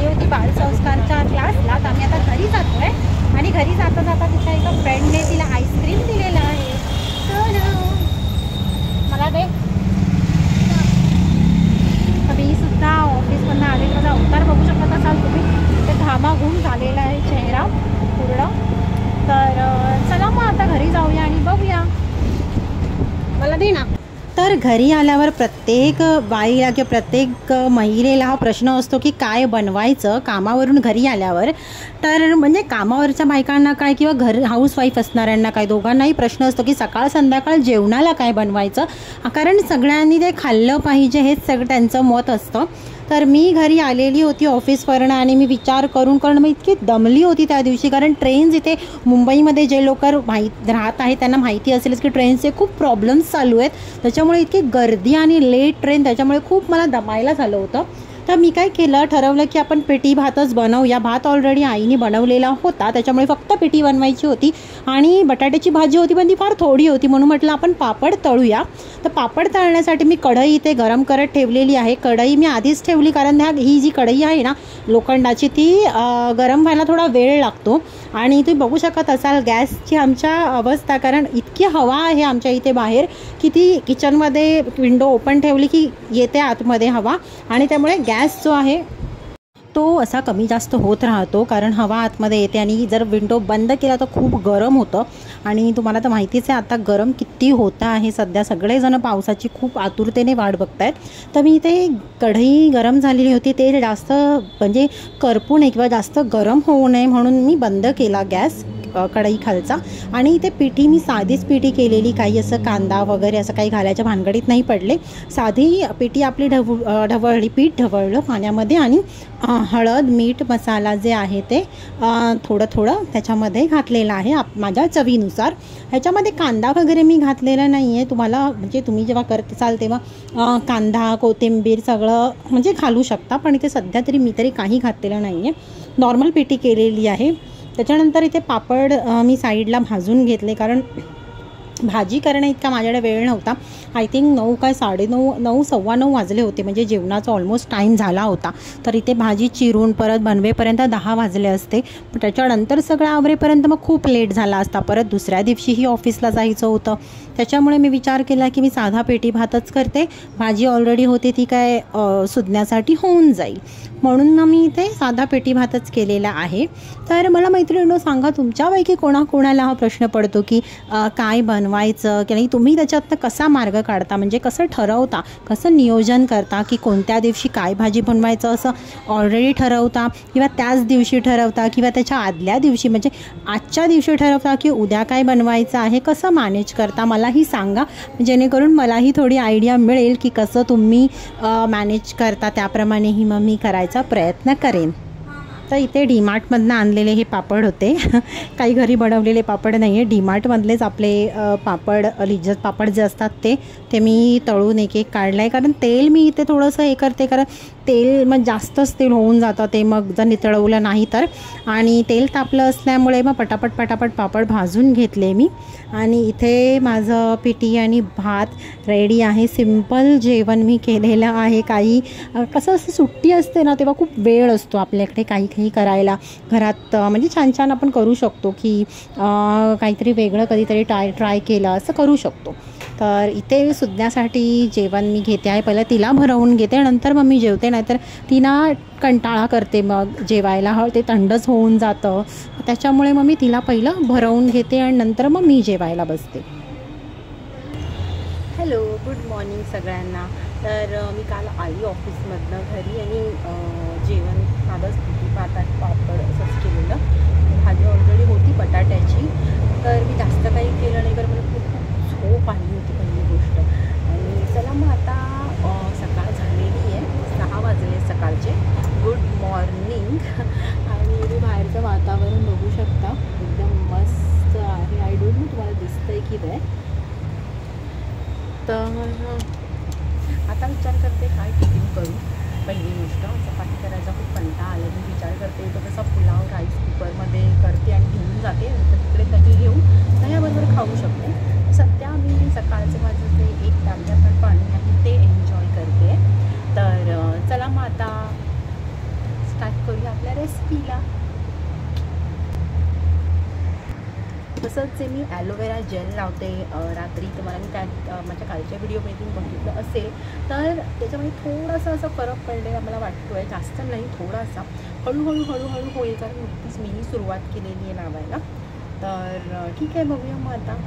गेली होती बालसंस्कारच्या क्लासला, तर आम्ही आता घरी जातो आहे आणि घरी जाता जाता तिच्या एका फ्रेंडने तिला आईस्क्रीम दिलेलं आहे. तर मला ते मी सुद्धा ऑफिसमधून आले, माझा अवतार बघू शकत असाल तुम्ही, ते घामाघूम झालेला आहे चेहरा पूर्ण. तर चला मग आता घरी जाऊया आणि बघूया. मला दे ना. तर घरी आल्यावर प्रत्येक बाईला किंवा प्रत्येक महिलेला हा प्रश्न असतो की काय बनवायचं कामावरून घरी आल्यावर. तर म्हणजे कामावरच्या बायकांना काय किंवा घर हाऊसवाईफ असणाऱ्यांना काय, दोघांनाही प्रश्न असतो की सकाळ संध्याकाळ जेवणाला काय बनवायचं, कारण सगळ्यांनी ते खाल्लं पाहिजे हेच सगळं त्यांचं मत असतं. तर मी घरी आलेली होती ऑफिसवरून आणि मी विचार करून मी इतकी दमली होती त्या दिवशी, कारण ट्रेन्स इथे मुंबईमध्ये जे लोक राहत आहेत त्यांना माहिती असेलच की ट्रेनचे खूप प्रॉब्लेम्स चालू आहेत. त्याच्यामुळे इतकी गर्दी आणि लेट ट्रेन, त्याच्यामुळे खूप मला दमायला झालं होतं. तर मी काय केलं, ठरवलं की आपण पिठी भातच बनवूया. भात ऑलरेडी आईने बनवलेला होता, त्याच्यामुळे फक्त पिठी बनवायची होती आणि बटाट्याची भाजी होती पण ती फार थोडी होती, म्हणून म्हटलं आपण पापड तळूया. तर पापड तळण्यासाठी मी कढई इथे गरम करत ठेवलेली आहे. कढई मी आधीच ठेवली कारण ही जी कढई आहे ना लोखंडाची, ती गरम व्हायला थोडा वेळ लागतो. आणि तुम्ही बघू शकत असाल गॅसची आमच्या अवस्था, कारण इतकी हवा आहे आमच्या इथे बाहेर की ती किचनमध्ये विंडो ओपन ठेवली की येते आतमध्ये हवा, आणि त्यामुळे गॅस जो आहे तो असा कमी जास्त होत राहतो कारण हवा आतमध्ये येते. आणि जर विंडो बंद केला तर खूप गरम होतं, आणि तुम्हाला तर माहितीच आहे आता गरम किती होतं आहे सध्या. सगळेजण पावसाची खूप आतुरतेने वाट बघतायत. तर मी इथे कढई गरम झालेली होती, ते जास्त म्हणजे करपू नये किंवा जास्त गरम होऊ नये म्हणून मी बंद केला गॅस कढई खालचा. आणि इथे पिठी मी साधीच पिठी केलेली, काही असं कांदा वगैरे असं काही घालायच्या भानगडीत नाही पडले. साधी पिठी आपली ढवळली, पीठ ढवळलं पाण्यामध्ये आणि हळद मीठ मसाला जे आहे ते थोडं त्याच्यामध्ये घातलेलं आहे माझ्या चवीनुसार. ह्याच्यामध्ये कांदा वगैरे मी घातलेला नाही आहे. तुम्हाला म्हणजे तुम्ही जेव्हा करताल तेव्हा कांदा कोथिंबीर सगळं म्हणजे घालू शकता, पण इथे सध्या तरी मी काही घातलेलं नाही आहे. नॉर्मल पिठी केलेली आहे. त्याच्यानंतर इथे पापड मी साईडला भाजून घेतले, कारण भाजी करण्या इतका माझ्याकडे वेळ नव्हता. आय थिंक 9 काय 9:30 9:15 वाजले होते, म्हणजे जेवणाचा ऑलमोस्ट टाईम झाला होता. तर इथे भाजी चिरून परत बनवेपर्यंत 10 वाजले असते. पण त्याच्यानंतर सगळं आवरेपर्यंत मग खूप लेट झाला असता. परत दुसऱ्या दिवशीही ऑफिसला जायचं होतं, त्याच्यामुळे मी विचार केला की मी साधा पेटी भातच करते. भाजी ऑलरेडी होती ती काय सुधण्यासाठी होऊन जाईल, म्हणून ना मी इथे साधा पेटी भातच केलेला आहे. तर मला मैत्रिणींनो सांगा, तुमच्यापैकी कोणाकोणाला हा प्रश्न पडतो की काय बनवायचं की नाही, तुम्ही त्याच्यातनं कसा मार्ग काढता, म्हणजे कसं ठरवता, कसं नियोजन करता की कोणत्या दिवशी काय भाजी बनवायचं असं ऑलरेडी ठरवता, किंवा त्याच दिवशी ठरवता, किंवा त्याच्या आदल्या दिवशी म्हणजे आजच्या दिवशी ठरवता की उद्या काय बनवायचं आहे, कसं मॅनेज करता मलाही सांगा, जेणेकरून मलाही थोडी आयडिया मिळेल की कसं तुम्ही मॅनेज करता. त्याप्रमाणेही मग मी करायचा प्रयत्न करेन. तर इथे डीमार्टमधनं आणलेले हे पापड होते. काही घरी बनवलेले पापड नाही आहे, डीमार्टमधलेच आपले पापड, लिज्जत पापड जे असतात ते मी तळून एक काढलं आहे. कारण तेल मी इथे थोडंसं हे करते, कारण तेल मग जास्तच तेल होऊन जातं ते मग जर नितळवलं नाही तर. आणि तेल तापलं असल्यामुळे मग पटापट पापड भाजून घेतले मी. आणि इथे माझं पिठी आणि भात रेडी आहे. सिंपल जेवण मी केलेलं आहे. काही कसं असं सुट्टी असते ना तेव्हा खूप वेळ असतो आपल्याकडे काही करायला घरात, म्हणजे छान आपण करू शकतो की काहीतरी वेगळं कधीतरी ट्राय केलं असं करू शकतो. तर इथे सुद्ध्यासाठी जेवण मी घेते आहे. पहिलं तिला भरवून घेते, नंतर मग मी जेवते, नाहीतर तिला कंटाळा करते मग जेवायला, ते थंडच होऊन जातं. त्याच्यामुळे मग मी तिला पहिलं भरवून घेते आणि नंतर मग मी जेवायला बसते. हॅलो, गुड मॉर्निंग सगळ्यांना. तर मी काल आली ऑफिसमधनं घरी आणि जेवण साधंच पिठी भात आणि पापड असंच केलेलं. भाजी ऑलरेडी होती बटाट्याची, तर मी जास्त काही केलं नाही, कारण मला खूप झोप आली होती पहिली गोष्ट. आणि चला मग आता सकाळ झालेली आहे, 6 वाजले सकाळचे. Good morning. आणि मी बाहेरचं वातावरण बघू शकता, एकदम मस्त आहे. आय डोंट नो तुम्हाला दिसतंय की नाही. तर आता विचार करते काय टिफिन करू. पहिली गोष्ट चपाती करायचा खूप कंटाळा आला. मी विचार करते तो कसा पुलाव राईस कुकरमध्ये करते आणि घेऊन जाते, तर तिकडे कधी घेऊन त्याच्याबरोबर खाऊ शकते. सध्या मी सकाळचं माझं ते 1 तांब्याचं पाणी आहे ते एन्जॉय करते. तर चला मग आता स्टार्ट करूया आपल्या रेसिपीला. तसंच मी ॲलोवेरा जेल लावते रात्री. तुम्हाला मी त्या माझ्या कालच्या व्हिडिओमध्ये बघितलं असेल तर त्याच्यामध्ये थोडासा असा फरक पडलेला मला वाटतो आहे, जास्त नाही, थोडासा. हळूहळू होईल, कारण नुकतीच मीही सुरुवात केलेली आहे लावायला. तर ठीक आहे, बघूया मग आता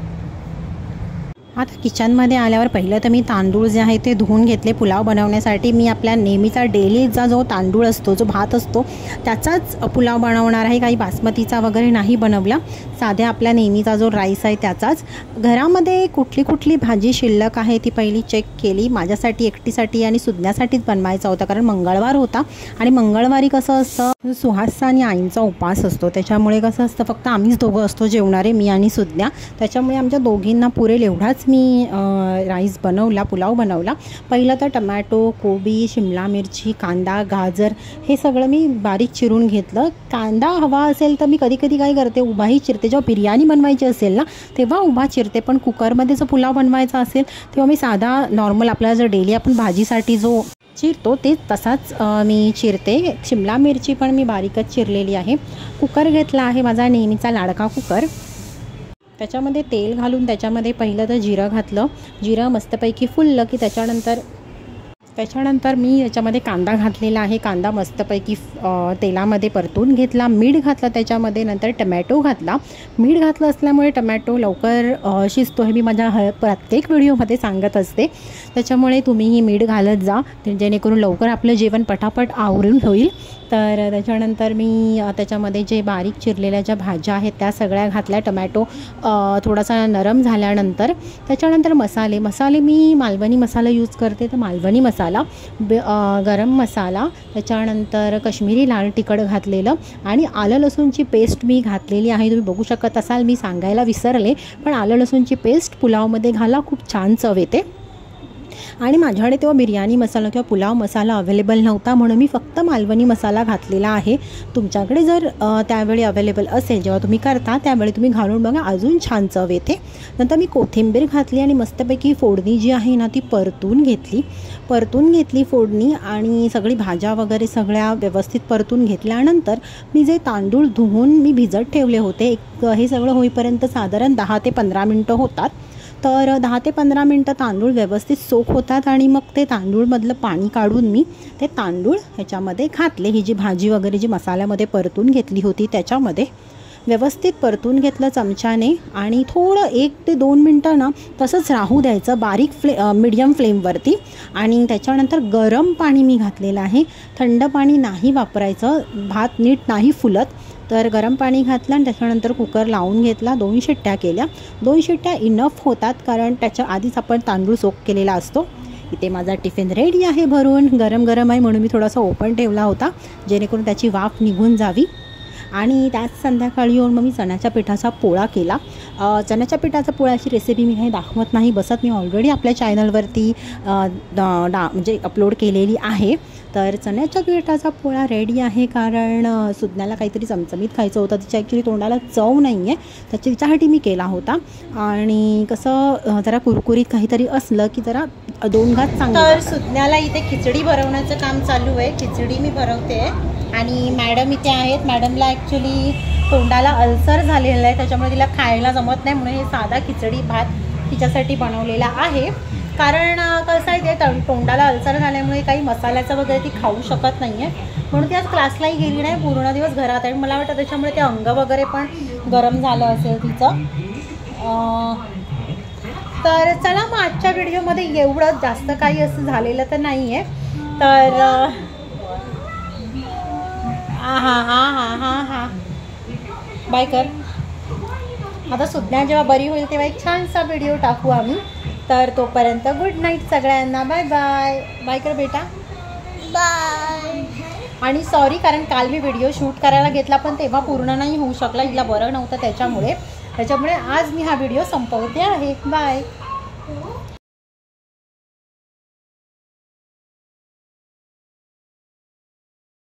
किचनमध्ये आल्यावर पहिलं तर मी तांदूळ जे आहे ते धुवून घेतले पुलाव बनवण्यासाठी. मी आपल्या नेहमीचा डेलीचा जो तांदूळ असतो, जो भात असतो, त्याचाच पुलाव बनवणार आहे. काही बासमतीचा वगैरे नाही बनवला, साध्या आपल्या नेहमीचा जो राईस आहे त्याचाच. घरामध्ये कुठली भाजी शिल्लक आहे ती पहिली चेक केली. माझ्यासाठी एकटीसाठी आणि सुज्ञासाठीच बनवायचा होता, कारण मंगळवार होता आणि मंगळवारी कसं असतं, सुहासचा आणि आईंचा उपवास असतो. त्याच्यामुळे कसं असतं, फक्त आम्हीच दोघं असतो जेवणारे, मी आणि सुज्ञा. त्याच्यामुळे आमच्या दोघींना पुरेल एवढाच मी राईस बनवला, पुलाव बनवला. पहिलं तर टमॅटो, कोबी, शिमला मिरची, कांदा, गाजर हे सगळं मी बारीक चिरून घेतलं. कांदा हवा असेल तर मी कधी काय करते, उभाही चिरते. जेव्हा बिर्याणी बनवायची असेल ना तेव्हा उभा चिरते, पण कुकरमध्ये जो पुलाव बनवायचा असेल तेव्हा मी साधा नॉर्मल आपला जो डेली आपण भाजीसाठी जो चिरतो ते तसाच मी चिरते. शिमला मिरची पण मी बारीकच चिरलेली आहे. कुकर घेतला आहे माझा नेहमीचा लाडका कुकर. त्याच्यामध्ये तेल घालून त्याच्यामध्ये पहिलं तर जिरं घातलं. जिरं मस्तपैकी फुललं की त्याच्यानंतर मी याच्यामध्ये कांदा घातलेला आहे. कांदा मस्तपैकी तेलामध्ये परतून घेतला. मीठ घातलं त्याच्यामध्ये, नंतर टमॅटो घातला. मीठ घातलं असल्यामुळे टमॅटो लवकर शिजतो, हे मी माझ्या प्रत्येक व्हिडिओमध्ये सांगत असते. त्याच्यामुळे तुम्हीही मीठ घालत जा, जेणेकरून लवकर आपलं जेवण पटापट आवरून होईल. तर त्याच्यानंतर मी त्याच्यामध्ये जे बारीक चिरलेल्या ज्या भाज्या आहेत त्या सगळ्या घातल्या. टमॅटो थोडासा नरम झाल्यानंतर त्याच्यानंतर मसाले मी मालवणी मसाला यूज करते, तर मालवणी मसाला, गरम मसाला, त्याच्यानंतर काश्मीरी लाल तिखट घातलेलं आणि आलं लसूणची पेस्ट मी घातलेली आहे. तुम्ही बघू शकत असाल, मी सांगायला विसरले, पण आलं लसूणची पेस्ट पुलावमध्ये घाला, खूप छान चव येते. आणि माझ्याकडे तेव्हा बिर्याणी मसाला किंवा पुलाव मसाला अवेलेबल नव्हता, म्हणून मी फक्त मालवणी मसाला घातलेला आहे. तुमच्याकडे जर त्यावेळी अवेलेबल असेल, जेव्हा तुम्ही करता त्यावेळी तुम्ही घालून बघा, अजून छान चव येते. नंतर मी कोथिंबीर घातली आणि मस्तपैकी फोडणी जी आहे ना ती परतून घेतली फोडणी, आणि सगळी भाज्या वगैरे सगळ्या व्यवस्थित परतून घेतल्यानंतर मी जे तांदूळ धुवून मी भिजत ठेवले होते, हे सगळं होईपर्यंत साधारण 10 ते 15 मिनटं होतात. तर 10 ते 15 मिनटं तांदूळ व्यवस्थित सोक होतात आणि मग ते तांदूळमधलं पाणी काढून मी ते तांदूळ ह्याच्यामध्ये घातले. ही जी भाजी वगैरे जी मसाल्यामध्ये परतून घेतली होती त्याच्यामध्ये व्यवस्थित परतून घेतलं चमच्याने, आणि थोडं 1 ते 2 मिनटं ना तसंच राहू द्यायचं बारीक मीडियम फ्लेमवरती. आणि त्याच्यानंतर गरम पाणी मी घातलेलं आहे, थंड पाणी नाही वापरायचं, भात नीट नाही फुलत. तर गरम पाणी घातलं आणि त्याच्यानंतर कुकर लावून घेतला. 2 शिट्ट्या केल्या. 2 शिट्ट्या इनफ होतात, कारण त्याच्या आधीच आपण तांदूळ सोक केलेला असतो. इथे माझा टिफिन रेडी आहे भरून. गरम आहे म्हणून मी थोडासा ओपन ठेवला होता, जेणेकरून त्याची वाफ निघून जावी. आणि त्याच संध्याकाळी येऊन मग मी चण्याच्या पिठाचा पोळा केला. चण्याच्या पिठाचा पोळ्याची रेसिपी मी काही दाखवत नाही बसत, मी ऑलरेडी आपल्या चॅनलवरती म्हणजे अपलोड केलेली आहे. तर चण्याच्या पिठाचा पोळा रेडी आहे, कारण सुज्ञाला काहीतरी चमचमीत खायचं होतं. तिच्या ॲक्च्युली तोंडाला चव नाही आहे, तिच्यासाठी मी केला होता. आणि कसं जरा कुरकुरीत काहीतरी असलं की जरा 2 घात चांगलं. तर सुज्ञाला इथे खिचडी भरवण्याचं काम चालू आहे. खिचडी मी भरवते आणि मॅडम इथे आहेत. मॅडमला ॲक्च्युली तोंडाला अल्सर झालेला आहे, त्याच्यामुळे तिला खायला जमत नाही, म्हणून हे साधा खिचडी भात तिच्यासाठी बनवलेला आहे. कारण कसं आहे, ते तोंडाला अल्सर झाल्यामुळे काही मसाल्याचं वगैरे ती खाऊ शकत नाही आहे, म्हणून ती आज क्लासलाही गेली नाही, पूर्ण दिवस घरात आहे. मला वाटतं त्याच्यामुळे ते अंग वगैरे पण गरम झालं असेल तिचं. तर चला मग आजच्या व्हिडिओमध्ये एवढं, जास्त काही असं झालेलं तर नाही आहे. तर हां बाय कर. आता सुज्ञा जेव्हा बरी होईल तेव्हा एक छानसा व्हिडिओ टाकू आम्ही. तर तोपर्यंत गुड नाईट सगळ्यांना. बाय कर बेटा, बाय. आणि सॉरी, कारण काल मी व्हिडिओ शूट करायला घेतला पण तेव्हा पूर्ण नाही होऊ शकला, हिला बरं नव्हतं त्याच्यामुळे आज मी हा व्हिडिओ संपवते आहे. बाय.